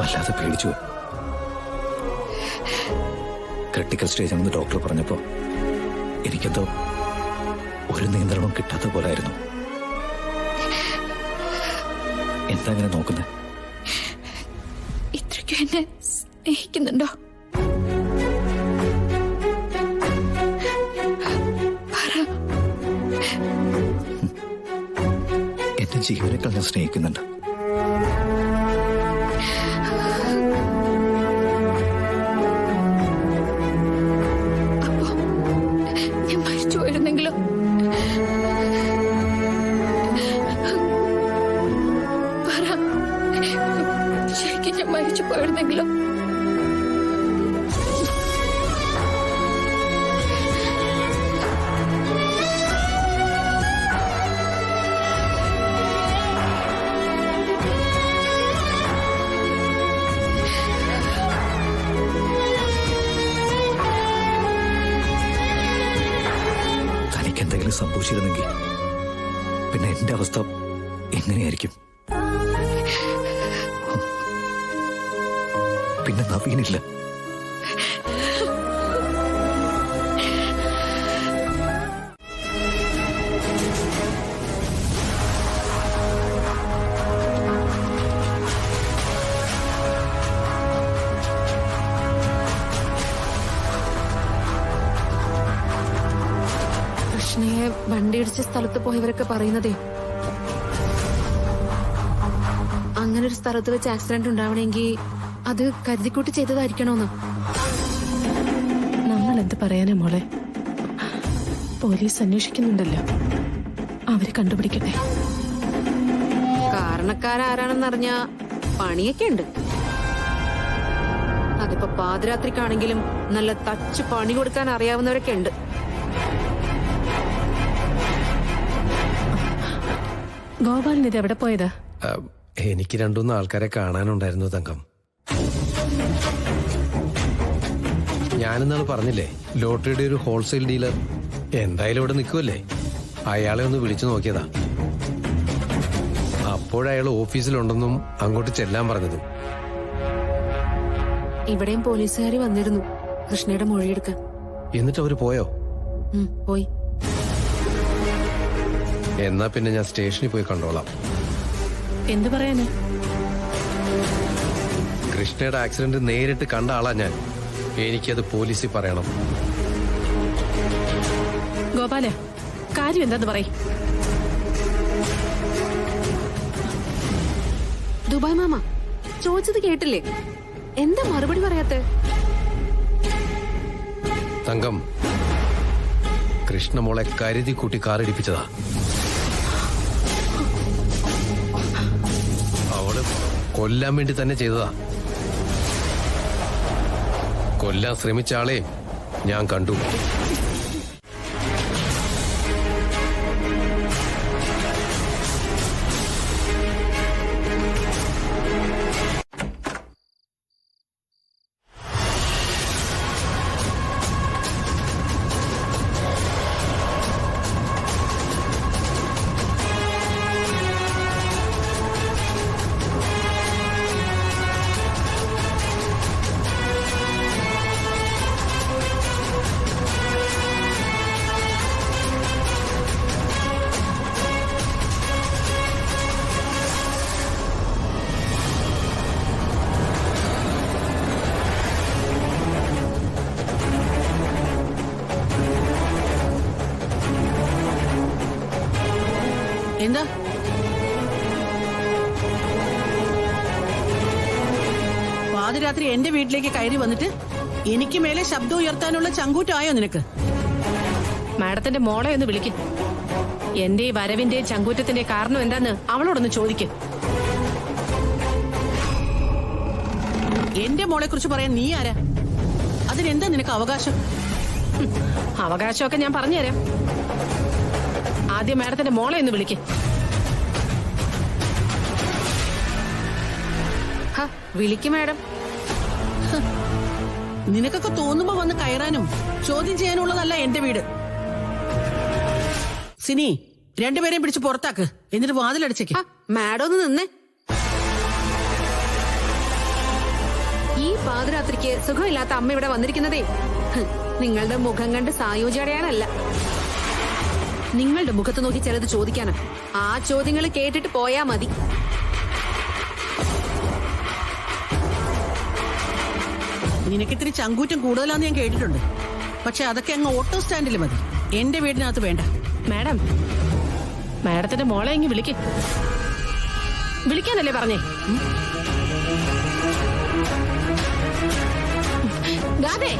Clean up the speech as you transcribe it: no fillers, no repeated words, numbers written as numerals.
വല്ലാതെ പേടിച്ചു. Critical stage ആണെന്ന് ഡോക്ടർ പറഞ്ഞപ്പോ എനിക്കെന്തോ ഒരു നിയന്ത്രണവും കിട്ടാത്ത പോലായിരുന്നു. എന്താ അങ്ങനെ നോക്കുന്നത്? ഇത്രയ്ക്കും എന്നെ സ്നേഹിക്കുന്നുണ്ടോ? എന്റെ ജീവനേക്കാൾ ഞാൻ സ്നേഹിക്കുന്നുണ്ട്. അപ്പോ ഞാൻ മരിച്ചു പോയിരുന്നെങ്കിലോ? ശരിക്കും ഞാൻ മരിച്ചു പോയിരുന്നെങ്കിലോ? എന്തെങ്കിലും സംഭവിച്ചിരുന്നെങ്കിൽ പിന്നെ എന്റെ അവസ്ഥ എങ്ങനെയായിരിക്കും? പിന്നെ നവീനില്ല. കൃഷ്ണയെ വണ്ടിയിടിച്ച സ്ഥലത്ത് പോയവരൊക്കെ പറയുന്നതേ അങ്ങനെ ഒരു സ്ഥലത്ത് വെച്ച് ആക്സിഡന്റ് ഉണ്ടാവണമെങ്കിൽ അത് കരുതിക്കൂട്ടി ചെയ്തതായിരിക്കണോന്ന്. നമ്മൾ എന്ത് പറയാനാ മോളെ? പോലീസ് അന്വേഷിക്കുന്നുണ്ടല്ലോ, അവര് കണ്ടുപിടിക്കട്ടെ. കാരണക്കാരാരാണെന്നറിഞ്ഞ പണിയൊക്കെ ഉണ്ട്. അതിപ്പോ പാതിരാത്രിക്കാണെങ്കിലും നല്ല തച്ച് പണി കൊടുക്കാൻ അറിയാവുന്നവരൊക്കെ ഉണ്ട്. ഗോപാലിന് ഇത് എവിടെ പോയതാ? എനിക്ക് രണ്ടുമൂന്ന് ആൾക്കാരെ കാണാനുണ്ടായിരുന്നു തങ്കം. ഞാനിന്നാള് പറഞ്ഞില്ലേ ലോട്ടറിയുടെ ഒരു ഹോൾസെയിൽ ഡീലർ എന്തായാലും ഇവിടെ നിൽക്കുമല്ലേ, അയാളെ ഒന്ന് വിളിച്ചു നോക്കിയതാ. അപ്പോഴയാൾ ഓഫീസിലുണ്ടെന്നും അങ്ങോട്ട് ചെല്ലാൻ പറഞ്ഞതും. ഇവിടെയും പോലീസുകാർ വന്നിരുന്നു കൃഷ്ണയുടെ മൊഴിയെടുക്കാൻ. എന്നിട്ട് അവര് പോയോ? പോയി. എന്നാ പിന്നെ ഞാൻ സ്റ്റേഷനിൽ പോയി കണ്ടോളാം. എന്തു പറയാന്? കൃഷ്ണയുടെ ആക്സിഡന്റ് നേരിട്ട് കണ്ട ആളാ ഞാൻ. എനിക്കത് പോലീസിൽ പറയണം. ഗോപാല, കാര്യം എന്താന്ന് പറയ്. ദുബായ് മാമ ചോദിച്ചത് കേട്ടില്ലേ? എന്താ മറുപടി പറയാത്തെ? തങ്കം, കൃഷ്ണമോളെ കരുതി കൂട്ടി കാറിടിപ്പിച്ചതാ. അവള് കൊല്ലാൻ വേണ്ടി തന്നെ ചെയ്തതാ. കൊല്ലാൻ ശ്രമിച്ച ആളെ ഞാൻ കണ്ടു. എന്താ? പാതിരാത്രി എന്റെ വീട്ടിലേക്ക് കയറി വന്നിട്ട് എനിക്ക് മേലെ ശബ്ദം ഉയർത്താനുള്ള ചങ്കൂറ്റായോ നിനക്ക്? മാഡത്തിന്റെ മോളെ ഒന്ന് വിളിക്കും. എന്റെ വരവിന്റെ ചങ്കൂറ്റത്തിന്റെ കാരണം എന്താന്ന് അവളോടൊന്ന് ചോദിക്കും. എന്റെ മോളെ കുറിച്ച് പറയാൻ നീ ആരാ? അതിനെന്താ നിനക്ക് അവകാശം? അവകാശമൊക്കെ ഞാൻ പറഞ്ഞുതരാം. ആദ്യം മാഡത്തിന്റെ മോളെ ഒന്ന് വിളിക്കും. വിളിക്കും മാഡം. നിനക്കൊക്കെ തോന്നുമ്പോ വന്ന് കയറാനും ചോദ്യം ചെയ്യാനുള്ളതല്ല എന്റെ വീട്. സിനി, രണ്ടുപേരെയും പിടിച്ച് പുറത്താക്ക്, എന്നിട്ട് വാതിലടിച്ചേക്ക്. മാഡം ഒന്ന് നിന്നേ. ഈ പാതിരാത്രിക്ക് സുഖമില്ലാത്ത അമ്മ ഇവിടെ വന്നിരിക്കുന്നതേ നിങ്ങളുടെ മുഖം കണ്ട് സായോജ്യ അടയാനല്ല, നിങ്ങളുടെ മുഖത്ത് നോക്കി ചിലത് ചോദിക്കാനാ. ആ ചോദ്യങ്ങൾ കേട്ടിട്ട് പോയാ മതി. നിനക്കിത്തിരി ചങ്കൂറ്റം കൂടുതലാന്ന് ഞാൻ കേട്ടിട്ടുണ്ട്. പക്ഷെ അതൊക്കെ അങ്ങ് ഓട്ടോ സ്റ്റാൻഡിൽ മതി, എന്റെ വീടിനകത്ത് വേണ്ട. മാഡം, മാഡത്തിന്റെ മോളെ ഇങ്ങ് വിളിക്കാനല്ലേ പറഞ്ഞേ? ഗാദേ